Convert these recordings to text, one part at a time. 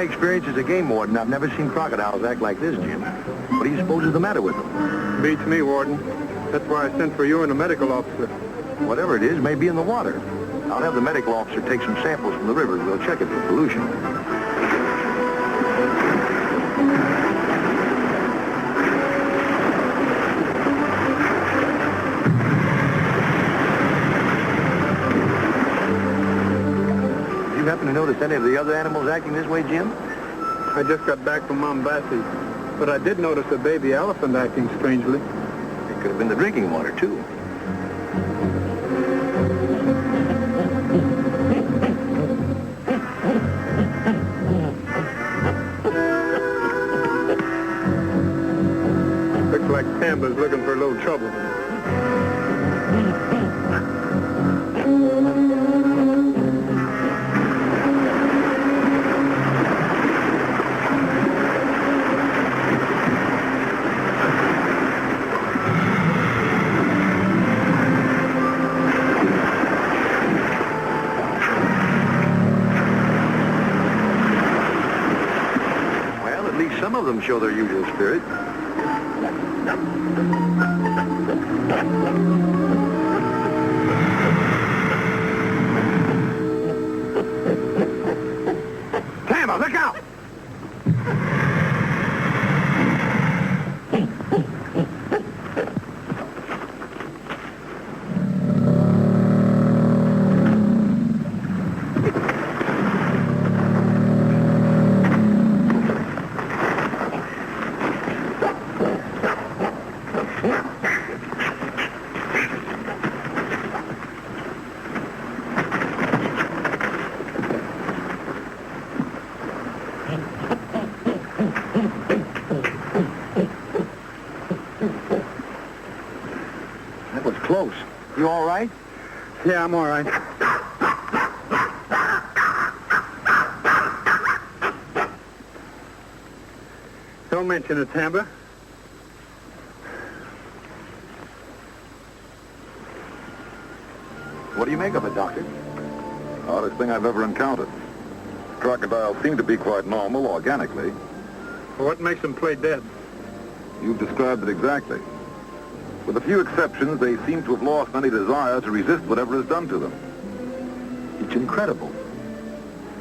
experience as a game warden, I've never seen crocodiles act like this, Jim. What do you suppose is the matter with them? Beats me, Warden. That's why I sent for you and a medical officer. Whatever it is may be in the water. I'll have the medical officer take some samples from the river and we'll check it for pollution. Do you happen to notice any of the other animals acting this way, Jim? I just got back from Mombasa, but I did notice a baby elephant acting strangely. It could have been the drinking water, too. Looks like Tamba's looking for a little trouble. Some of them show their usual spirit. Tamba, look out! That was close. You all right? Yeah, I'm all right. Don't mention it, Tamba. What do you make of it, Doctor? Hardest thing I've ever encountered. Crocodiles seem to be quite normal organically. What makes them play dead? You've described it exactly. With a few exceptions, they seem to have lost any desire to resist whatever is done to them. It's incredible.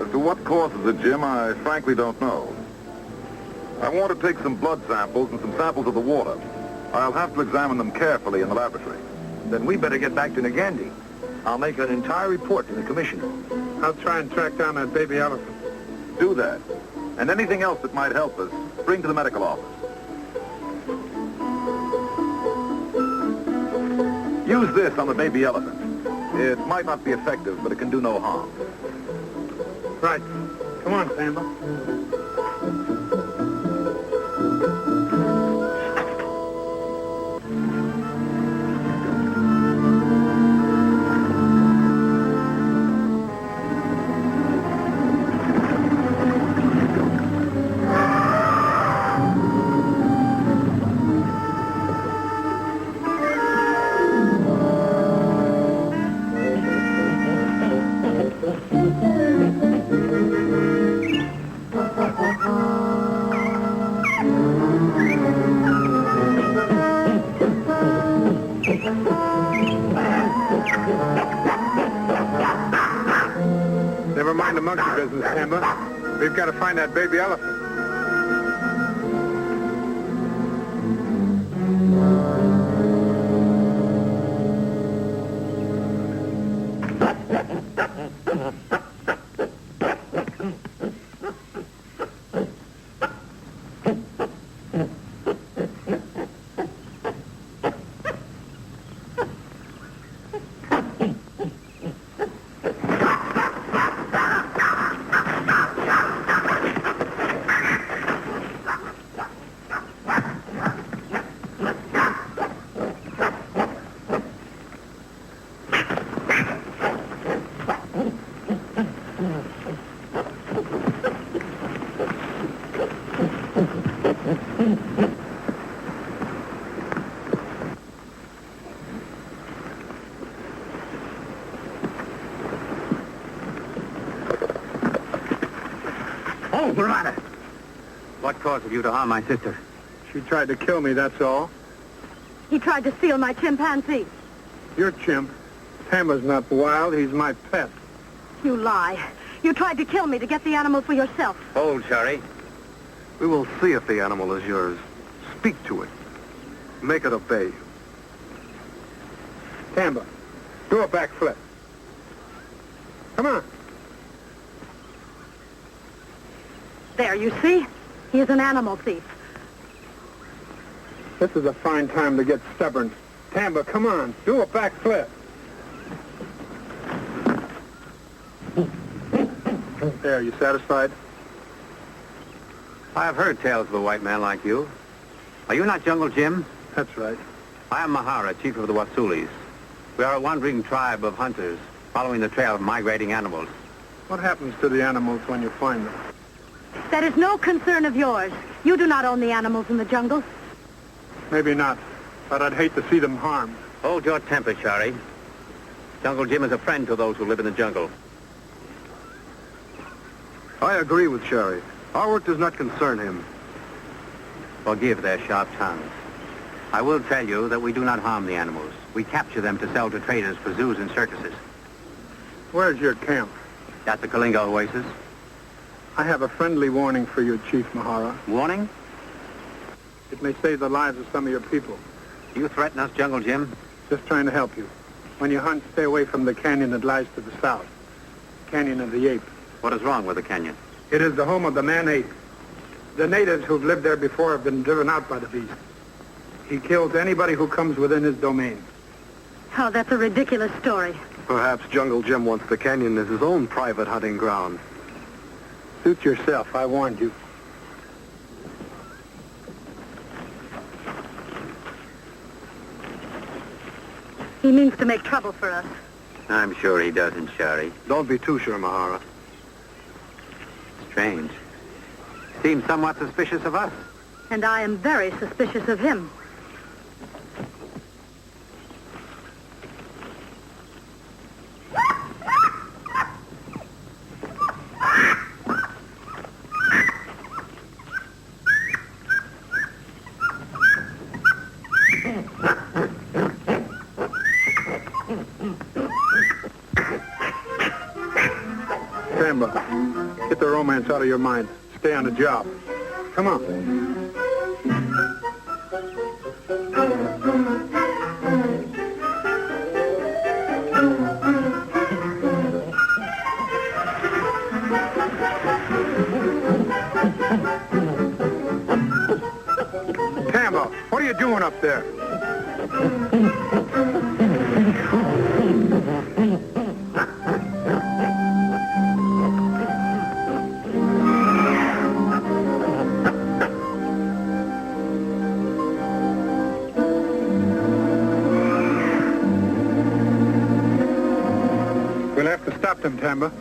As to what causes it, Jim, I frankly don't know. I want to take some blood samples and some samples of the water. I'll have to examine them carefully in the laboratory. Then we better get back to Nagandi. I'll make an entire report to the commissioner. I'll try and track down that baby elephant. Do that. And anything else that might help us, bring to the medical office. Use this on the baby elephant. It might not be effective, but it can do no harm. Right. Come on, Tamba. Never mind the monkey business, Tamba. We've got to find that baby elephant. Hold the matter. What caused you to harm my sister? She tried to kill me, that's all. He tried to steal my chimpanzee. You're chimp. Tamba's not wild. He's my pet. You lie. You tried to kill me to get the animal for yourself. Hold, Shari. We will see if the animal is yours. Speak to it. Make it obey you. Tamba, do a backflip. Come on. There, you see? He is an animal thief. This is a fine time to get stubborn. Tamba, come on. Do a backflip. There, you satisfied? I have heard tales of a white man like you. Are you not Jungle Jim? That's right. I am Mahara, chief of the Wasulis. We are a wandering tribe of hunters, following the trail of migrating animals. What happens to the animals when you find them? That is no concern of yours. You do not own the animals in the jungle. Maybe not, but I'd hate to see them harmed. Hold your temper, Shari. Jungle Jim is a friend to those who live in the jungle. I agree with Sherry. Our work does not concern him. Forgive their sharp tongues. I will tell you that we do not harm the animals. We capture them to sell to traders for zoos and circuses. Where's your camp? At the Kalinga Oasis. I have a friendly warning for you, Chief Mahara. Warning? It may save the lives of some of your people. You threaten us, Jungle Jim? Just trying to help you. When you hunt, stay away from the canyon that lies to the south. Canyon of the Ape. What is wrong with the canyon? It is the home of the man-ape. The natives who've lived there before have been driven out by the beast. He kills anybody who comes within his domain. Oh, that's a ridiculous story. Perhaps Jungle Jim wants the canyon as his own private hunting ground. Suit yourself, I warned you. He means to make trouble for us. I'm sure he doesn't, Shari. Don't be too sure, Mahara. Strange. Seems somewhat suspicious of us. And I am very suspicious of him. Tamba, get the romance out of your mind. Stay on the job. Come on. Tamba, what are you doing up there? We'll have to stop them, Tamba.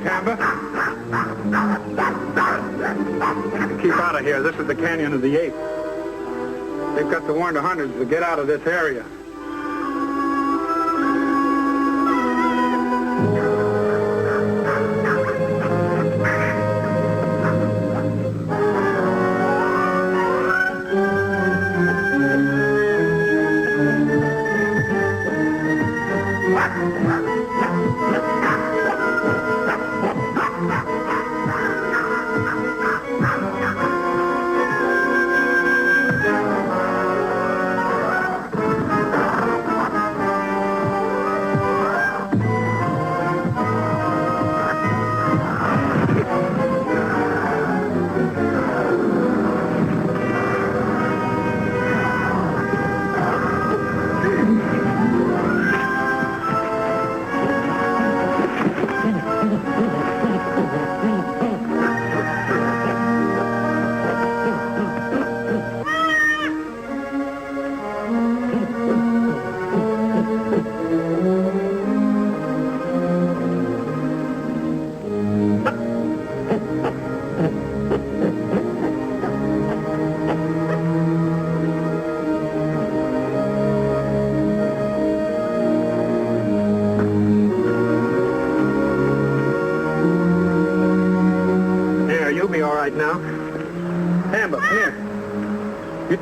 Tamba. Keep out of here. This is the Canyon of the Ape. They've got to warn the hunters to get out of this area.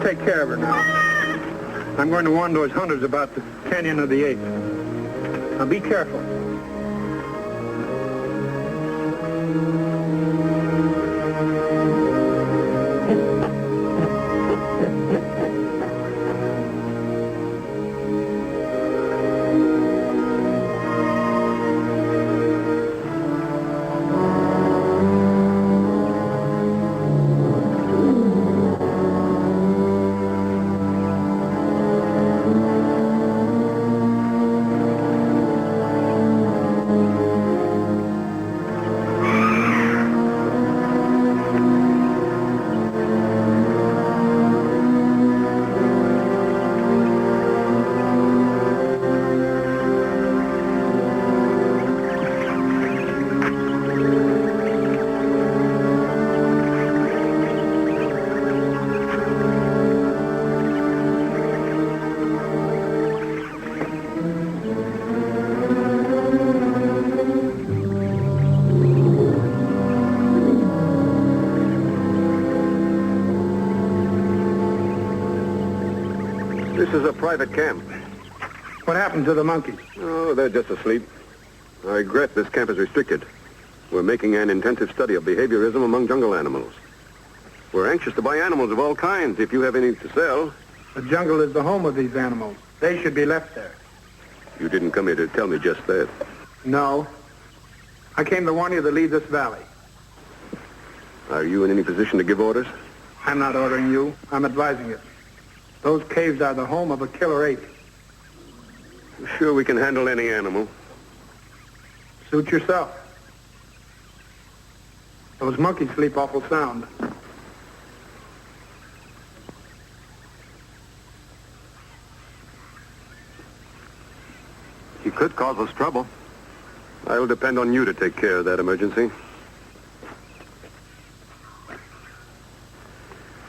take care of her now. I'm going to warn those hunters about the Canyon of the Ape. Now be careful. This is a private camp. What happened to the monkeys? Oh, they're just asleep. I regret this camp is restricted. We're making an intensive study of behaviorism among jungle animals. We're anxious to buy animals of all kinds if you have any to sell. The jungle is the home of these animals. They should be left there. You didn't come here to tell me just that. No. I came to warn you to leave this valley. Are you in any position to give orders? I'm not ordering you. I'm advising it. Those caves are the home of a killer ape. Sure we can handle any animal. Suit yourself. Those monkeys sleep awful sound. He could cause us trouble. I'll depend on you to take care of that emergency.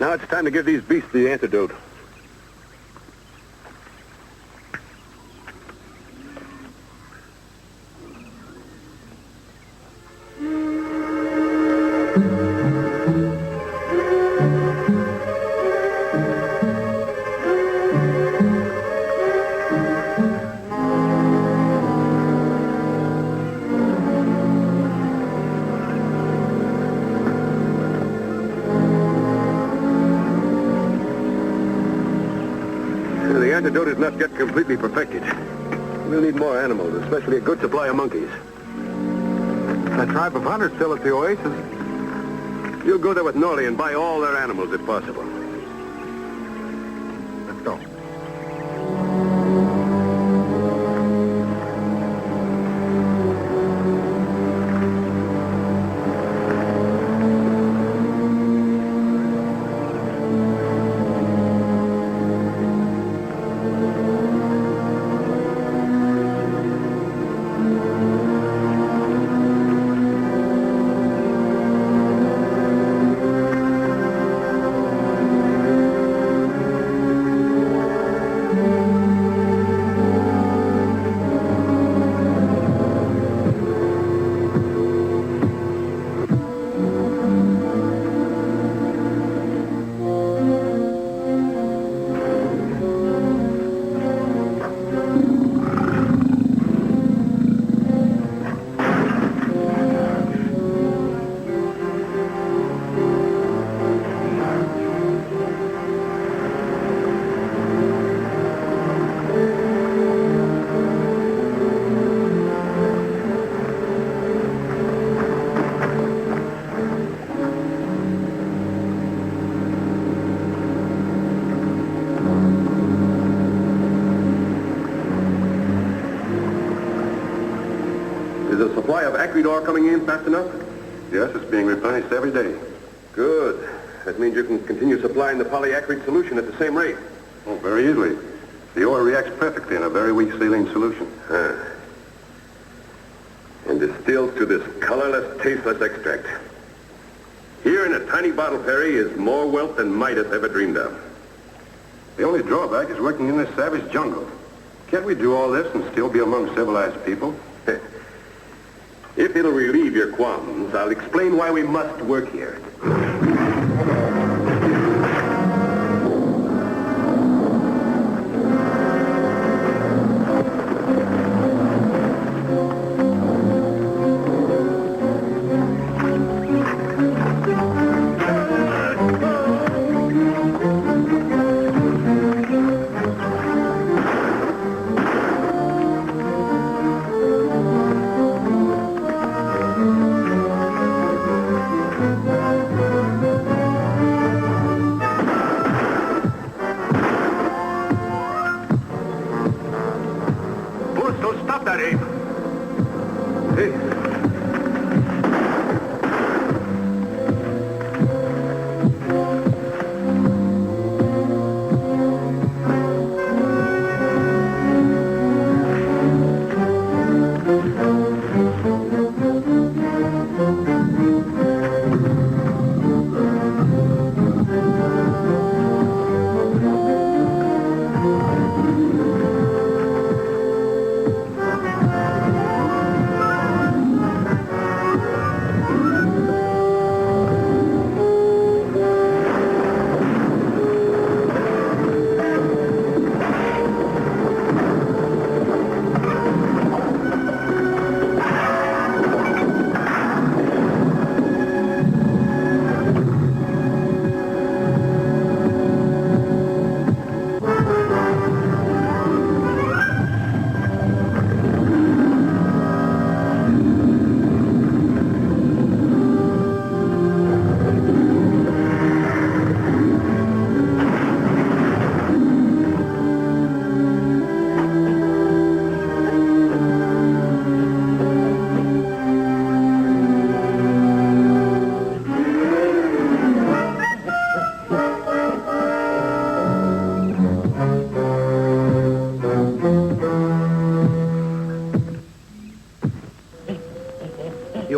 Now it's time to give these beasts the antidote. The antidote is not yet completely perfected. We'll need more animals, especially a good supply of monkeys. The tribe of hunters still at the oasis. You'll go there with Norley and buy all their animals if possible. Let's go. Is the supply of acrid ore coming in fast enough? Yes, it's being replenished every day. Good. That means you can continue supplying the polyacrid solution at the same rate. Oh, very easily. The ore reacts perfectly in a very weak saline solution. And distills to this colorless, tasteless extract. Here in a tiny bottle, Perry, is more wealth than Midas ever dreamed of. The only drawback is working in this savage jungle. Can't we do all this and still be among civilized people? If it'll relieve your qualms, I'll explain why we must work here.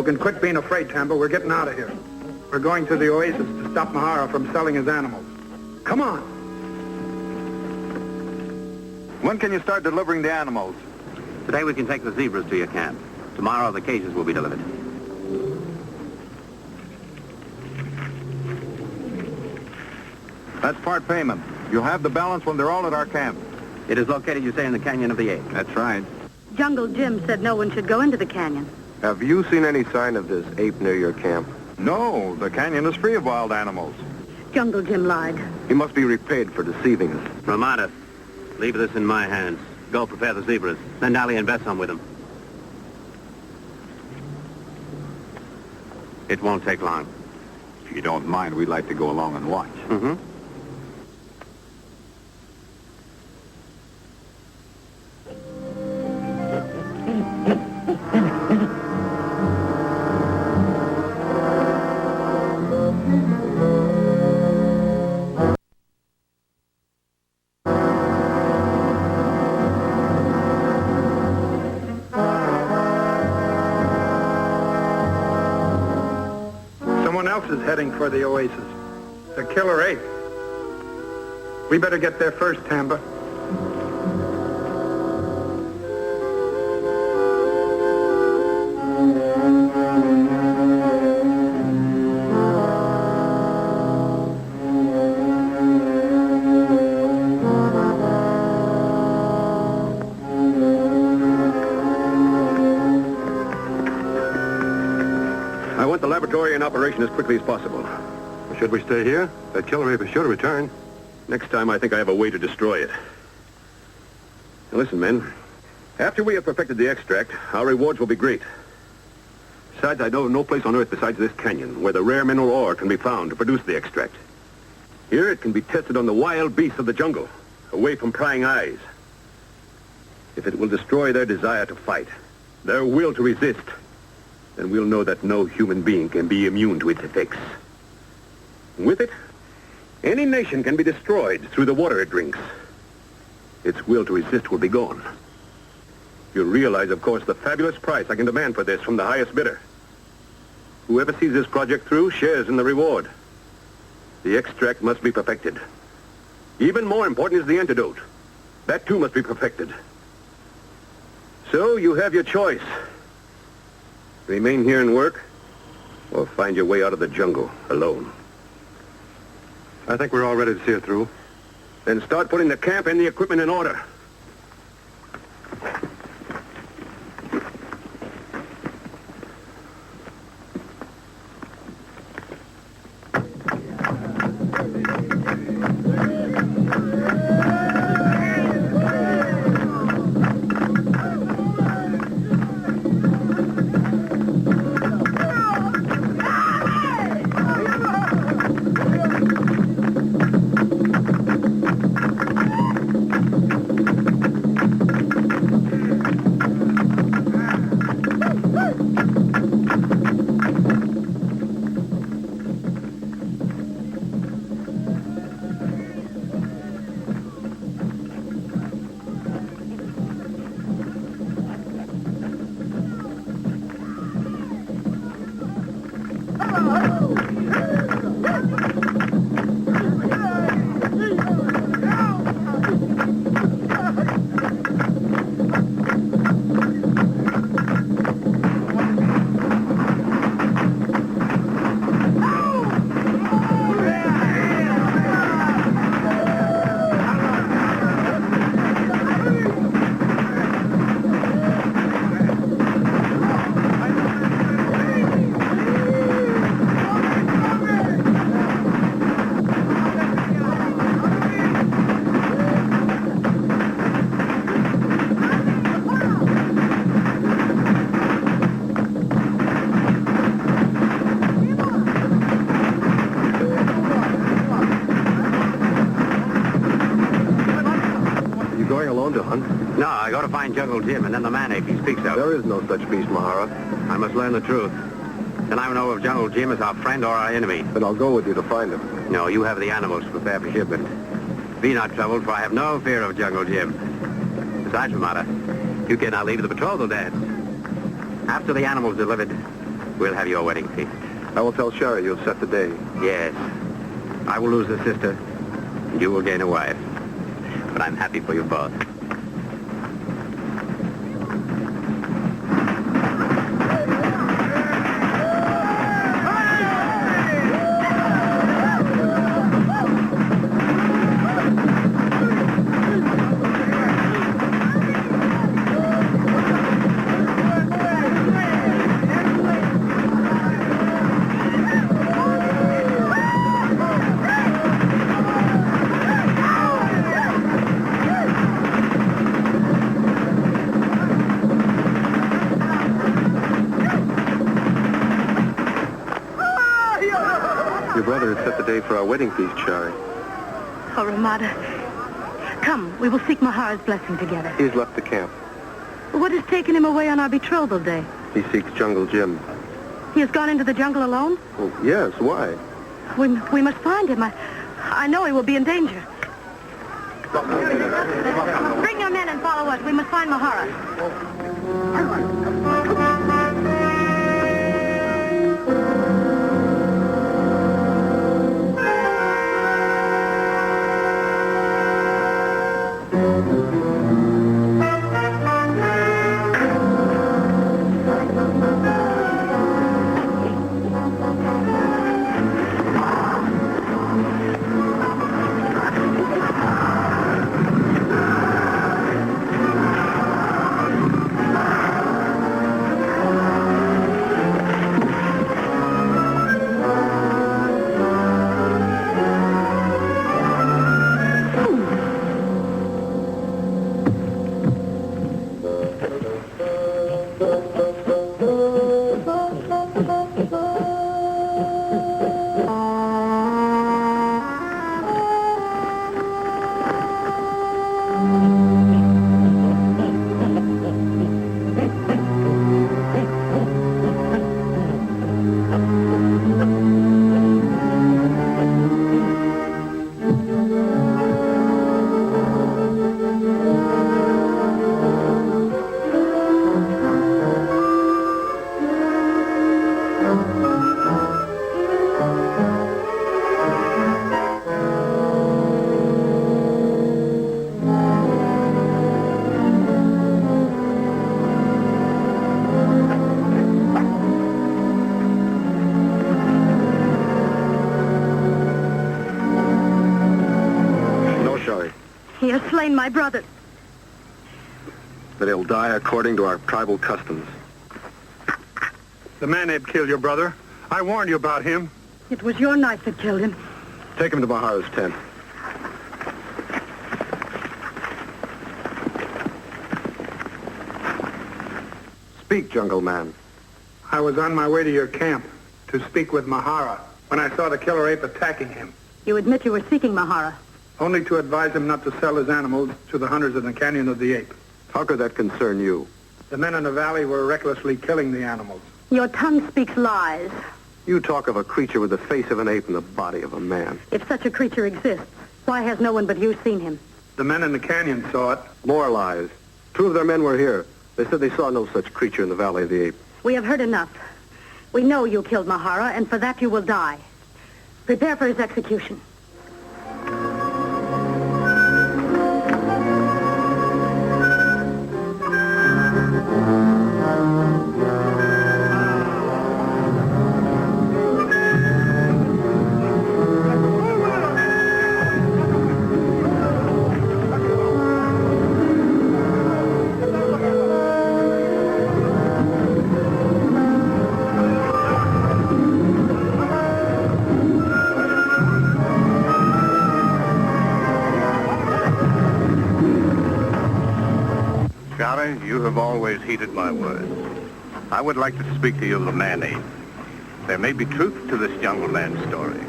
can quit being afraid, Tamba. We're getting out of here. We're going to the oasis to stop Mahara from selling his animals. Come on. When can you start delivering the animals? Today we can take the zebras to your camp. Tomorrow the cages will be delivered. That's part payment. You'll have the balance when they're all at our camp. It is located, you say, in the Canyon of the Ape. That's right. Jungle Jim said no one should go into the canyon. Have you seen any sign of this ape near your camp? No, the canyon is free of wild animals. Jungle Jim lied. He must be repaid for deceiving us. Ramada, leave this in my hands. Go prepare the zebras. Send Ali and Bessom with them. It won't take long. If you don't mind, we'd like to go along and watch. Mm-hmm. Someone else is heading for the oasis. The Killer Ape. We better get there first, Tamba. I want the laboratory in operation as quickly as possible. Should we stay here? That killer ape is sure to return. Next time, I think I have a way to destroy it. Now, listen, men. After we have perfected the extract, our rewards will be great. Besides, I know of no place on Earth besides this canyon where the rare mineral ore can be found to produce the extract. Here, it can be tested on the wild beasts of the jungle, away from prying eyes. If it will destroy their desire to fight, their will to resist, then we'll know that no human being can be immune to its effects. With it, any nation can be destroyed through the water it drinks. Its will to resist will be gone. You realize, of course, the fabulous price I can demand for this from the highest bidder. Whoever sees this project through shares in the reward. The extract must be perfected. Even more important is the antidote. That, too, must be perfected. So you have your choice. Remain here and work, or find your way out of the jungle alone. I think we're all ready to see it through. Then start putting the camp and the equipment in order. No, I go to find Jungle Jim and then the man ape he speaks of. There is no such beast, Mahara. I must learn the truth. Then I will know if Jungle Jim is our friend or our enemy. Then I'll go with you to find him. No, you have the animals to prepare for shipment. Be not troubled, for I have no fear of Jungle Jim. Besides, Ramada, you cannot leave the betrothal dance. After the animals delivered, We'll have your wedding feast. I will tell Sherry you'll set the day. Yes. I will lose a sister, and you will gain a wife. But I'm happy for you both. Your brother has set the day for our wedding feast, Shari. Oh, Ramada. Come, we will seek Mahara's blessing together. He's left the camp. What has taken him away on our betrothal day? He seeks Jungle Jim. He has gone into the jungle alone? Well, yes, why? We must find him. I know he will be in danger. Bring your men and follow us. We must find Mahara. He has slain my brother. But he'll die according to our tribal customs. The man-ape killed your brother. I warned you about him. It was your knife that killed him. Take him to Mahara's tent. Speak, Jungle Man. I was on my way to your camp to speak with Mahara when I saw the killer ape attacking him, You admit you were seeking Mahara. only to advise him not to sell his animals to the hunters in the Canyon of the Ape. How could that concern you? The men in the valley were recklessly killing the animals. Your tongue speaks lies. You talk of a creature with the face of an ape and the body of a man. If such a creature exists, why has no one but you seen him? The men in the canyon saw it. More lies. 2 of their men were here. They said they saw no such creature in the Valley of the Ape. We have heard enough. We know you killed Mahara, and for that you will die. Prepare for his execution. Charlie, you have always heeded my words. I would like to speak to you of the man-ape. There may be truth to this jungle man story.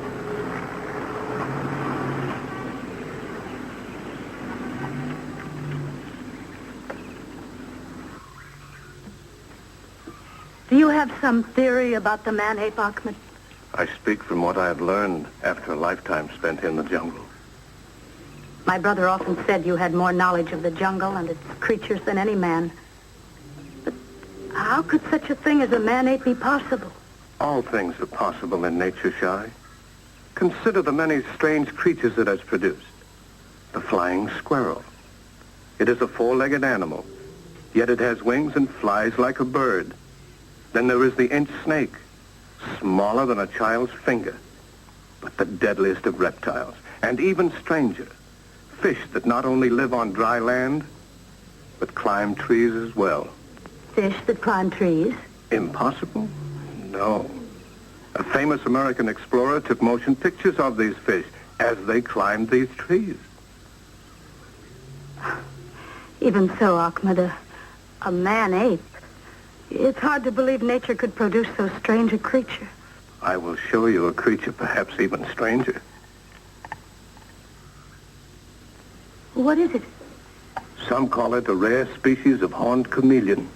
Do you have some theory about the man-ape, Ahmed? I speak from what I have learned after a lifetime spent in the jungle. My brother often said you had more knowledge of the jungle and its creatures than any man. But How could such a thing as a man-ape be possible? All things are possible in nature, Shari. Consider the many strange creatures it has produced. The flying squirrel. It is a four-legged animal, yet it has wings and flies like a bird. Then there is the inch snake, smaller than a child's finger, but the deadliest of reptiles, and even stranger, fish that not only live on dry land, but climb trees as well. Fish that climb trees? Impossible? No. A famous American explorer took motion pictures of these fish as they climbed these trees. Even so, Ahmed, a man-ape. It's hard to believe nature could produce so strange a creature. I will show you a creature perhaps even stranger. What is it? Some call it a rare species of horned chameleon.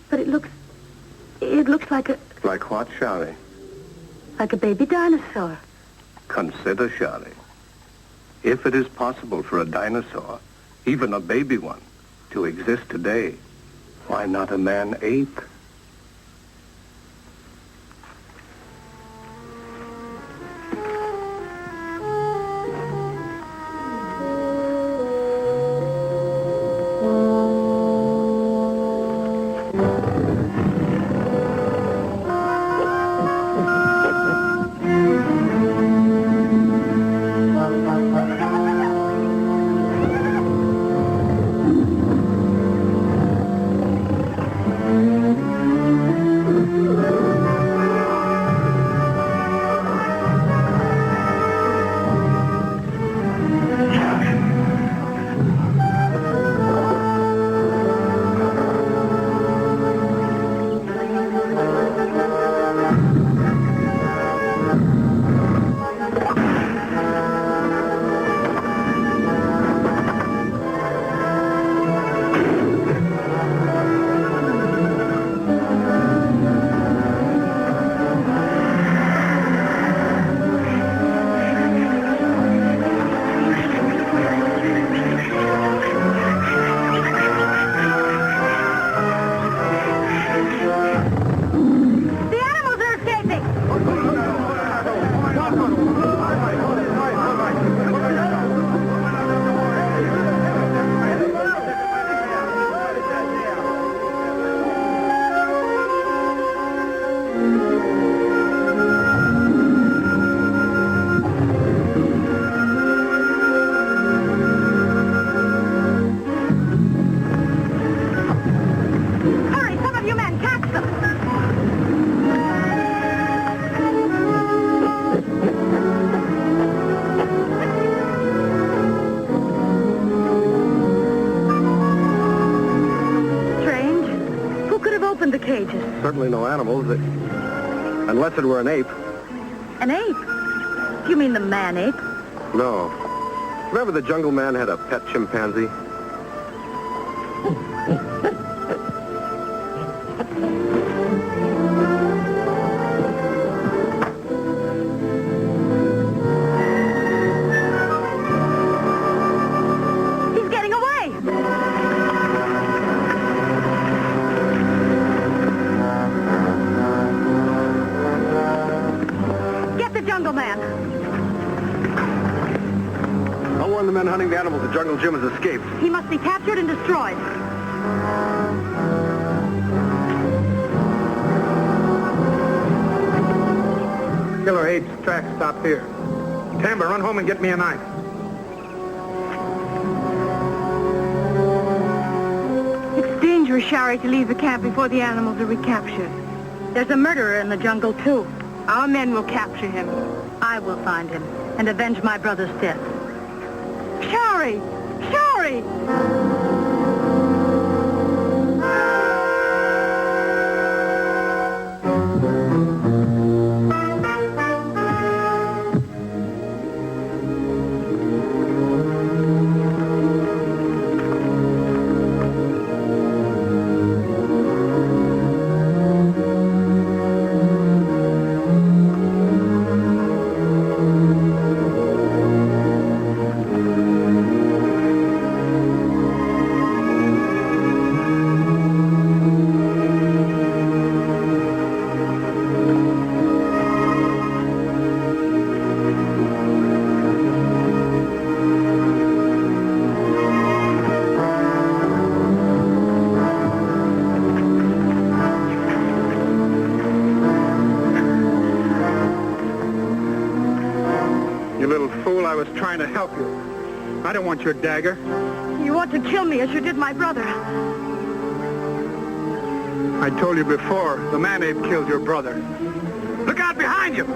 But it looks like a... Like what, Shari? Like a baby dinosaur. Consider, Shari. If it is possible for a dinosaur, even a baby one, to exist today, why not a man-ape? Certainly no animals, unless it were an ape. An ape? Do you mean the man-ape? No. Remember the jungle man had a pet chimpanzee? He's getting away! Get the jungle man. I'll warn the men hunting the animals that Jungle Jim has escaped. He must be captured and destroyed. Killer Ape's tracks stop here. Tamba, run home and get me a knife. It's dangerous, Shari, to leave the camp before the animals are recaptured. There's a murderer in the jungle, too. Our men will capture him. I will find him and avenge my brother's death. Shari! Shari! help you. I don't want your dagger. You want to kill me as you did my brother. I told you before, the man-ape killed your brother. Look out behind you!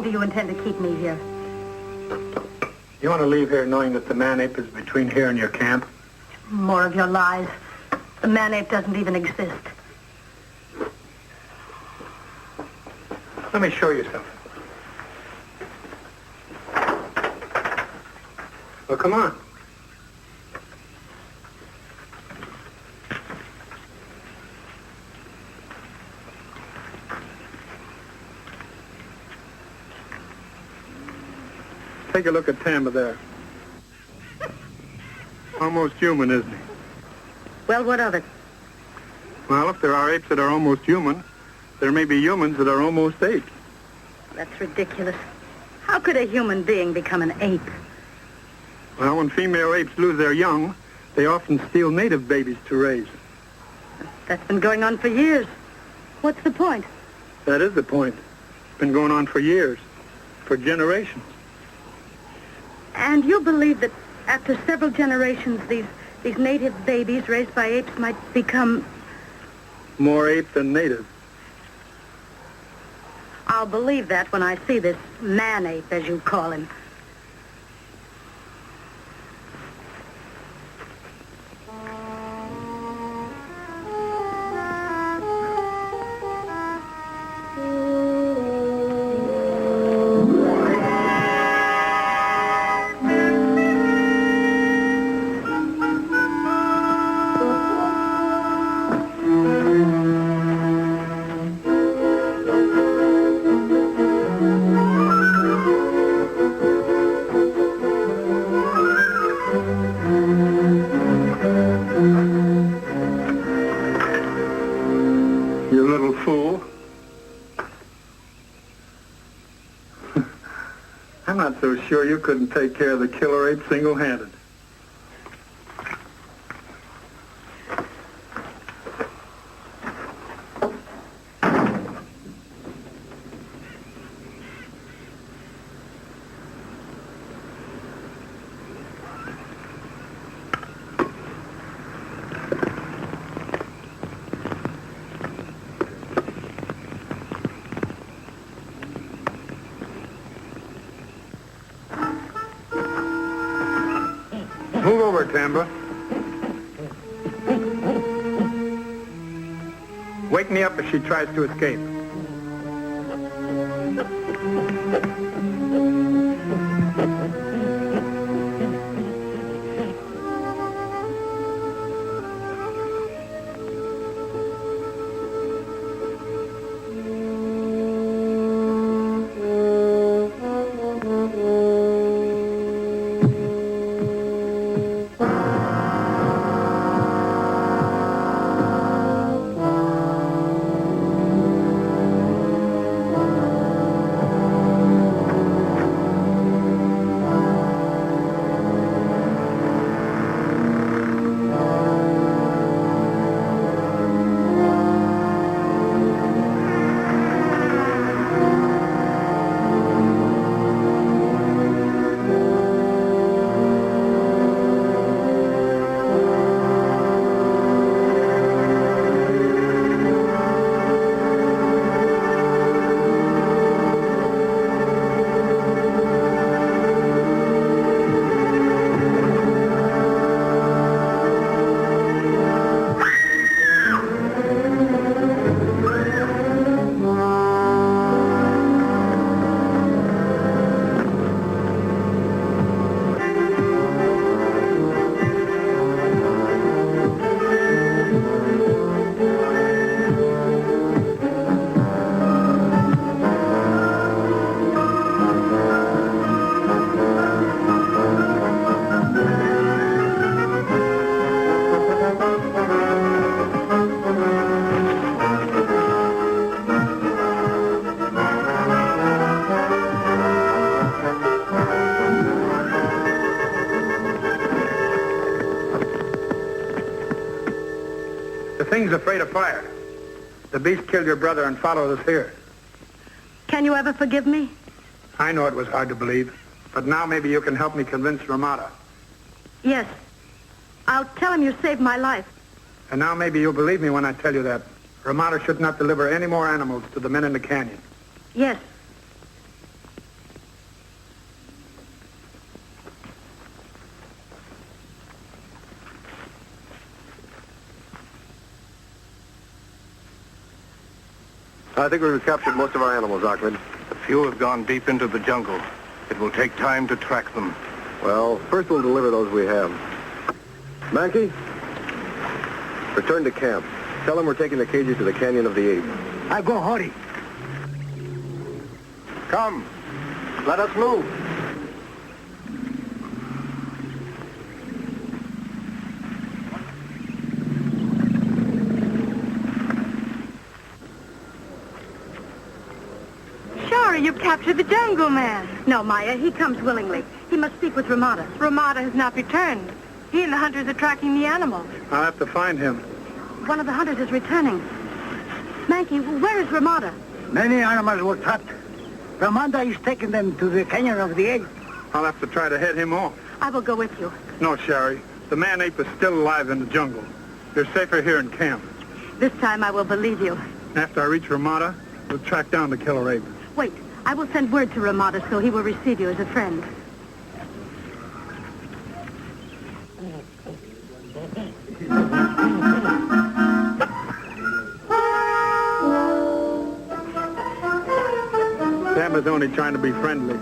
Do you intend to keep me here? You want to leave here knowing that the man-ape is between here and your camp? More of your lies. The man-ape doesn't even exist. Let me show you something. Well, come on. Take a look at Tamba there. Almost human, isn't he? Well, what of it? Well, if there are apes that are almost human, there may be humans that are almost apes. That's ridiculous. How could a human being become an ape? Well, when female apes lose their young, they often steal native babies to raise. That's been going on for years. What's the point? That is the point. It's been going on for years, for generations. And you believe that after several generations, these native babies raised by apes might become... More ape than native. I'll believe that when I see this man-ape, as you call him. I'm not so sure you couldn't take care of the killer ape single-handed. Move over, Tamba. Wake me up if she tries to escape. thing's afraid of fire. The beast killed your brother and followed us here. Can you ever forgive me? I know it was hard to believe, but now maybe you can help me convince Ramada. Yes. I'll tell him you saved my life. And now maybe you'll believe me when I tell you that Ramada should not deliver any more animals to the men in the canyon. Yes. I think we've recaptured most of our animals, Ahmed. A few have gone deep into the jungle. It will take time to track them. Well, first we'll deliver those we have. Mankey, return to camp. Tell them we're taking the cages to the Canyon of the Ape. I go hurry. Come. Let us move. Shari, you captured the jungle man. No, Maya, he comes willingly. He must speak with Ramada. Ramada has not returned. He and the hunters are tracking the animals. I'll have to find him. One of the hunters is returning. Mankey, where is Ramada? Many animals were trapped. Ramada is taking them to the Canyon of the Ape. I'll have to try to head him off. I will go with you. No, Shari. The man-ape is still alive in the jungle. You're safer here in camp. This time I will believe you. After I reach Ramada, we'll track down the killer ape. Wait, I will send word to Ramada so he will receive you as a friend. Sam is only trying to be friendly.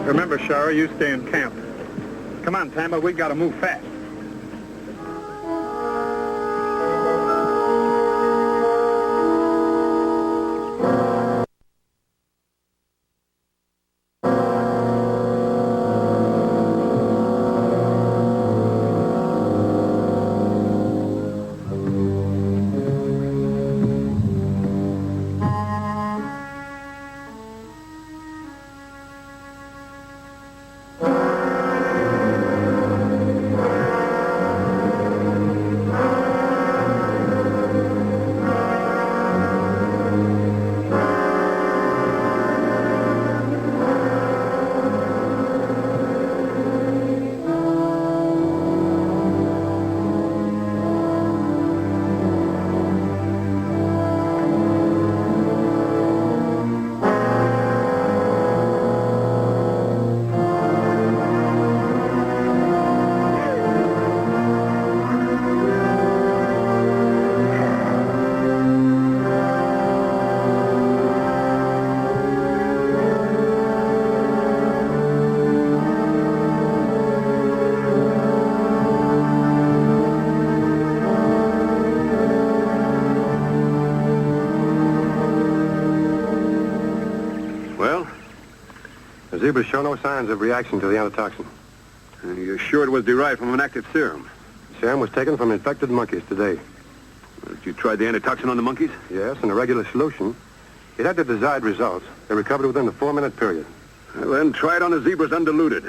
Remember, Shari, you stay in camp. Come on, Tamba, we gotta move fast. The zebras show no signs of reaction to the antitoxin. You're sure it was derived from an active serum? Serum was taken from infected monkeys today. Did you try the antitoxin on the monkeys? Yes, in a regular solution. It had the desired results. They recovered within the 4-minute period. Well, then try it on the zebras undiluted.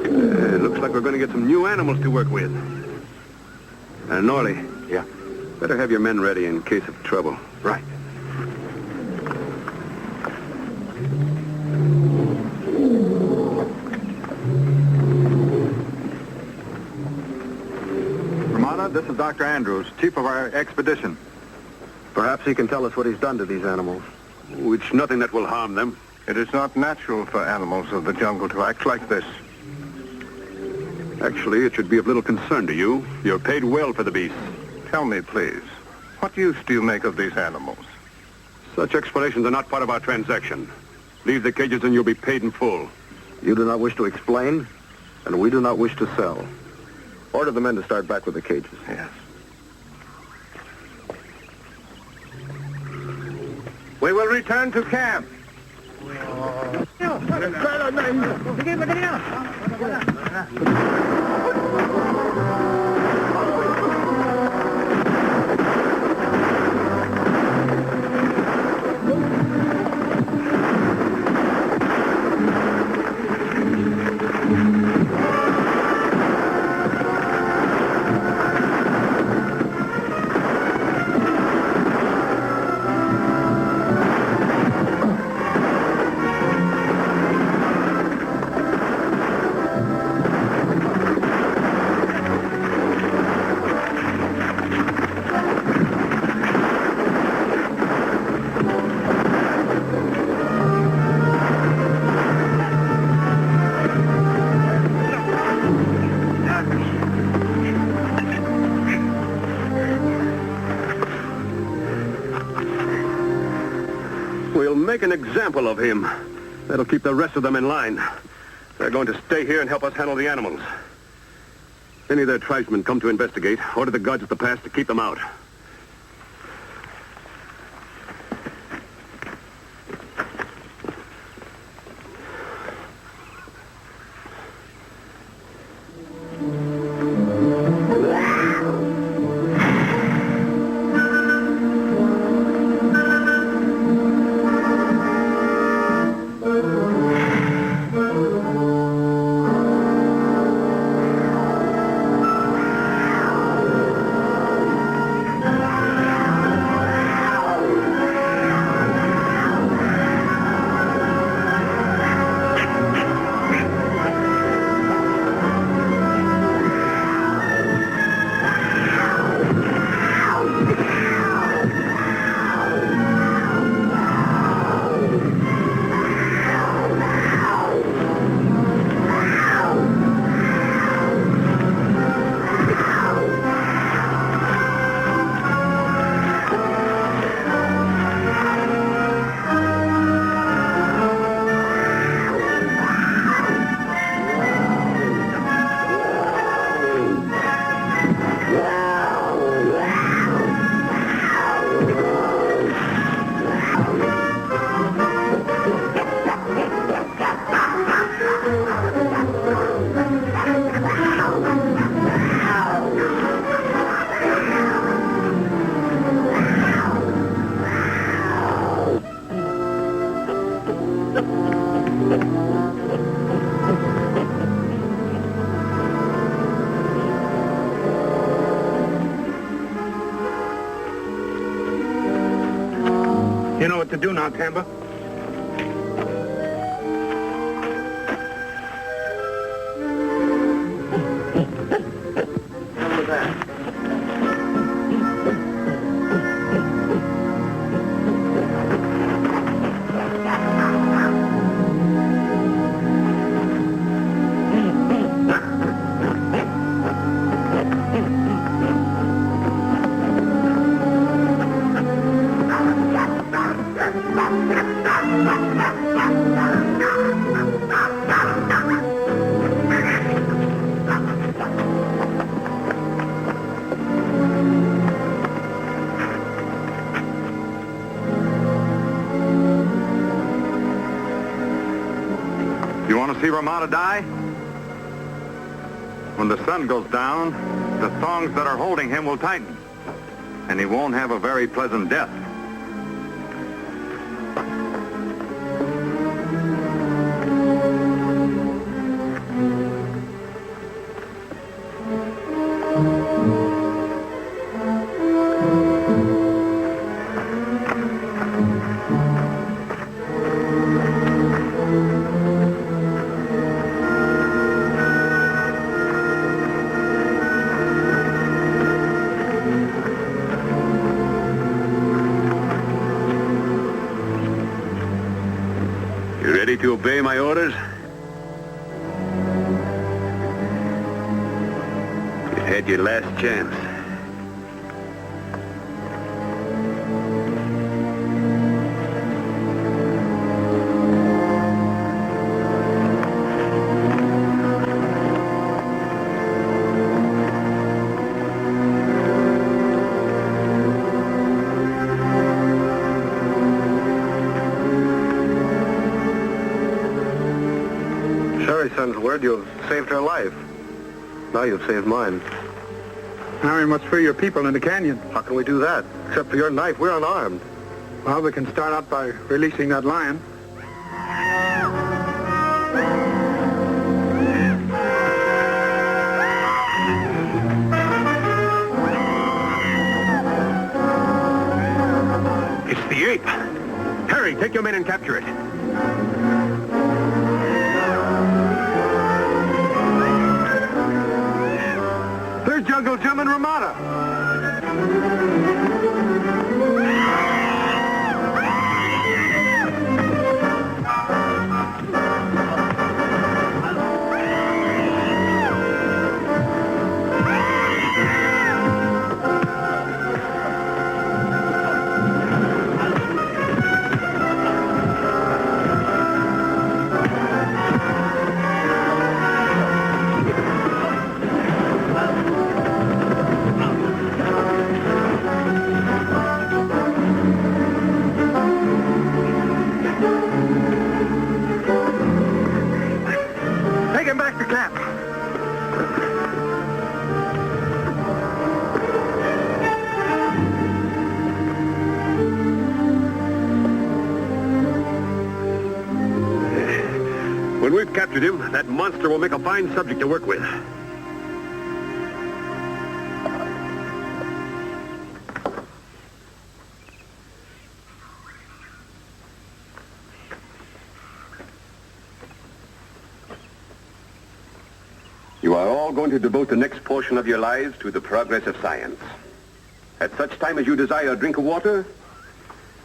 It looks like we're going to get some new animals to work with. Norley. Yeah? Better have your men ready in case of trouble. Right. Ramada, this is Dr. Andrews, chief of our expedition. Perhaps he can tell us what he's done to these animals. It's nothing that will harm them. It is not natural for animals of the jungle to act like this. Actually, it should be of little concern to you. You're paid well for the beasts. Tell me, please, what use do you make of these animals? Such explanations are not part of our transaction. Leave the cages and you'll be paid in full. You do not wish to explain, and we do not wish to sell. Order the men to start back with the cages. Yes. We will return to camp. We'll make an example of him. That'll keep the rest of them in line. They're going to stay here and help us handle the animals. If any of their tribesmen come to investigate, order the guards at the pass to keep them out. You know what to do now, Tamba? You want to see Ramada die? When the sun goes down, the thongs that are holding him will tighten, and he won't have a very pleasant death. Ready to obey my orders? You had your last chance. Son's word, you'll saved her life. Now you've saved mine. Now we must free your people in the canyon. How can we do that? Except for your knife, we're unarmed. Well, we can start out by releasing that lion. It's the ape. Harry, take your men and capture it. There's Jungle Jim and Ramada. Take him back to camp. When we've captured him, that monster will make a fine subject to work with. You are all going to devote the next portion of your lives to the progress of science. At such time as you desire a drink of water,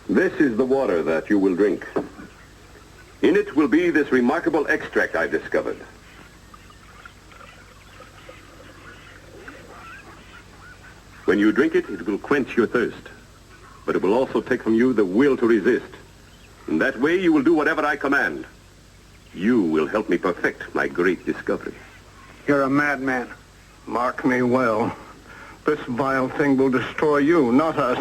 this is the water that you will drink. In it will be this remarkable extract I've discovered. When you drink it, it will quench your thirst. But it will also take from you the will to resist. In that way, you will do whatever I command. You will help me perfect my great discovery. You're a madman. Mark me well. This vile thing will destroy you, not us.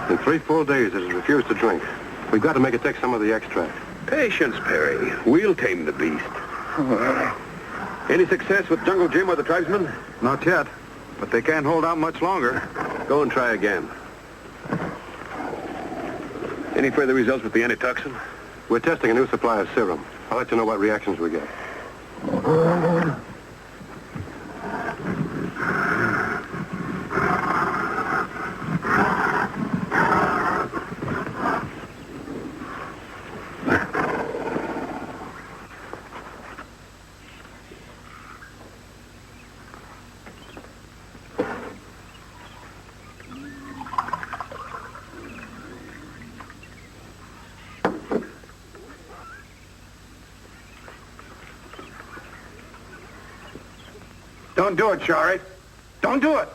In 3 full days, it has refused to drink. We've got to make it take some of the extract. Patience, Perry. We'll tame the beast. Any success with Jungle Jim or the tribesmen? Not yet, but they can't hold out much longer. Go and try again. Any further results with the antitoxin? We're testing a new supply of serum. I'll let you know what reactions we get. Don't do it, Shari. Don't do it.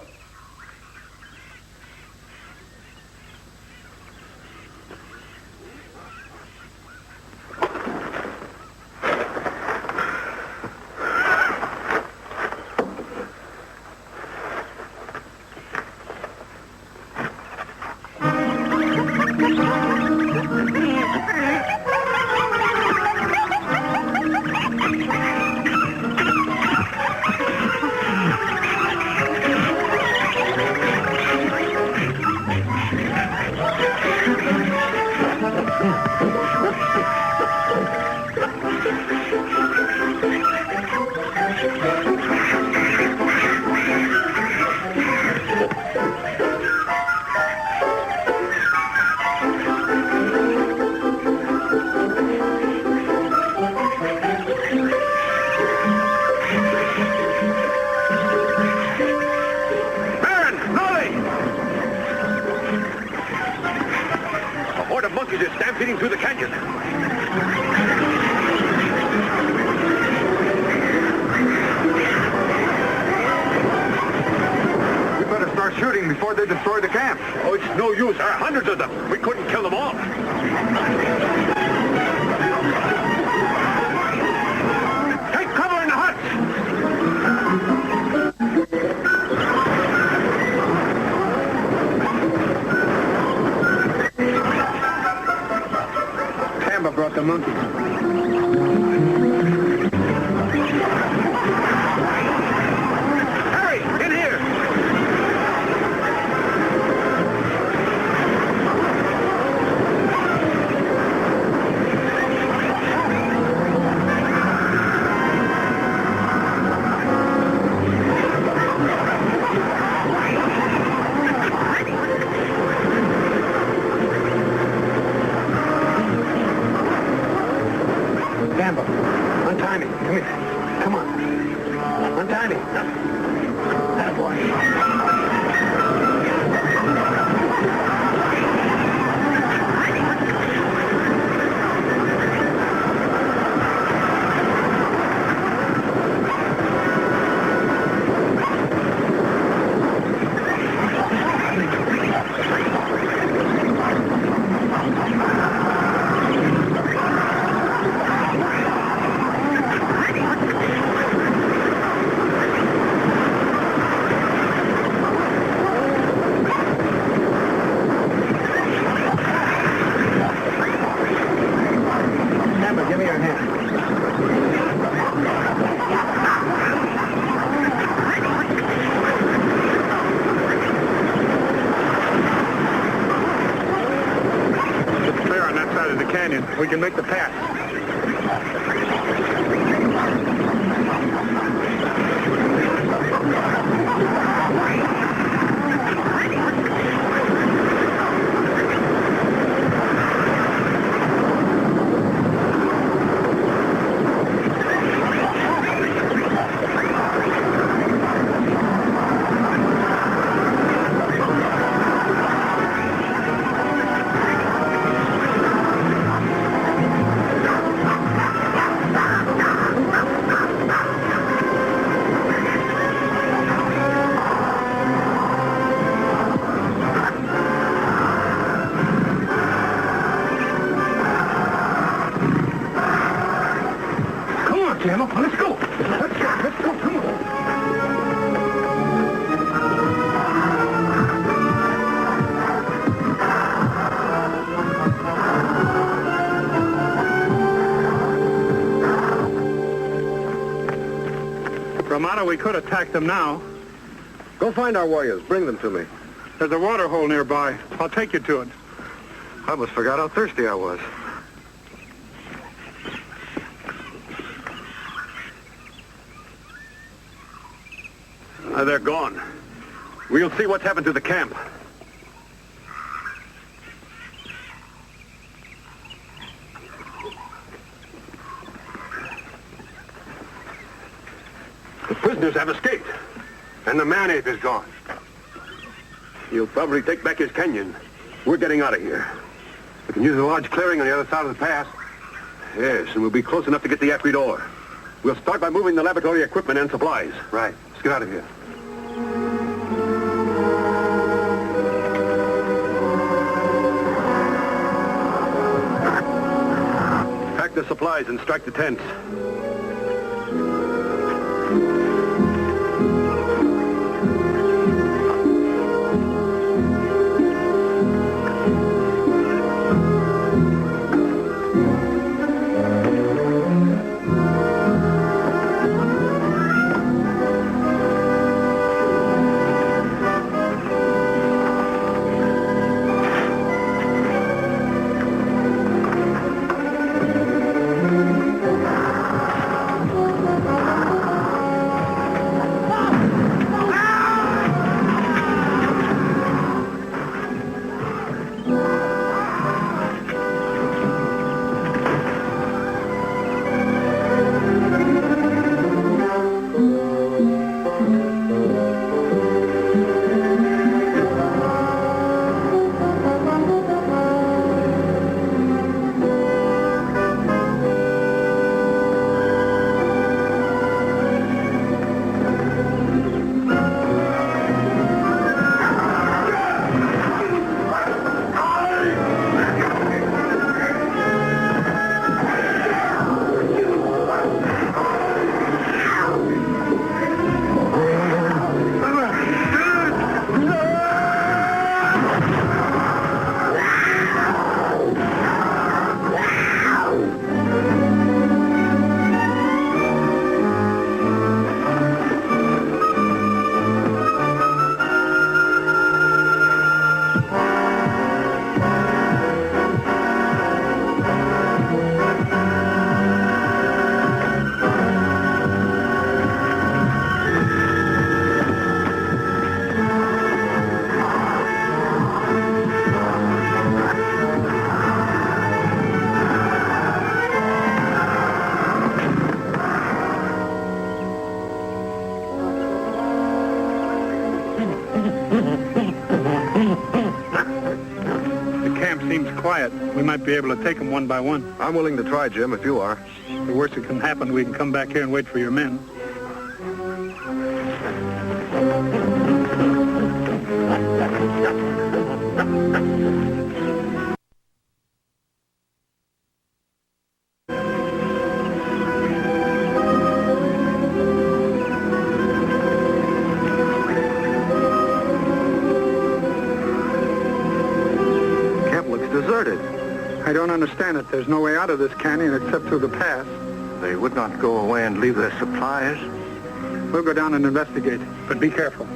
Stampeding through the canyon. We better start shooting before they destroy the camp. Oh, it's no use. There are hundreds of them. We couldn't kill them all. Take cover in the huts. Brought the monkeys. Harry, in here! Untie me. Come here. Come on. Untie me. Attaboy. We can make the pass. Jim, let's go. Let's go. Come on. Ramada, we could attack them now. Go find our warriors. Bring them to me. There's a water hole nearby. I'll take you to it. I almost forgot how thirsty I was. They're gone. We'll see what's happened to the camp. The prisoners have escaped, and the man-ape is gone. He'll probably take back his canyon. We're getting out of here. We can use a large clearing on the other side of the pass. Yes, and we'll be close enough to get the Aprid ore. We'll start by moving the laboratory equipment and supplies. Right. Let's get out of here. Pack the supplies and strike the tents. Quiet. We might be able to take them one by one. I'm willing to try, Jim, if you are. The worst that can happen, we can come back here and wait for your men. I don't understand it. There's no way out of this canyon except through the pass. They would not go away and leave their supplies. We'll go down and investigate, but be careful.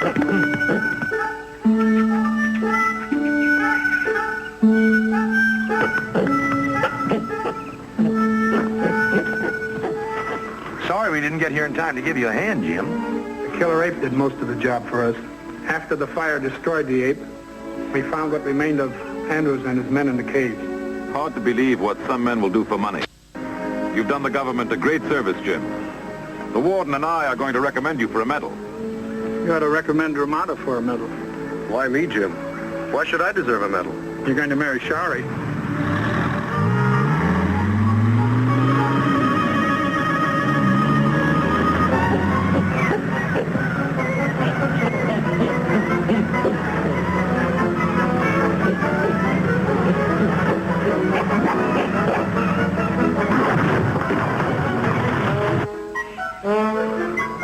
Sorry we didn't get here in time to give you a hand, Jim. The Killer Ape did most of the job for us. After the fire destroyed the ape, we found what remained of Andrews and his men in the cave. Hard to believe what some men will do for money. You've done the government a great service, Jim. The warden and I are going to recommend you for a medal. You ought to recommend Ramada for a medal. Why me, Jim? Why should I deserve a medal? You're going to marry Shari.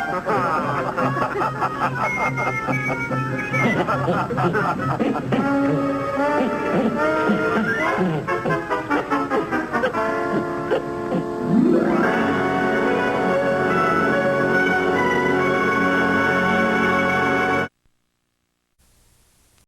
Ha ha ha ha!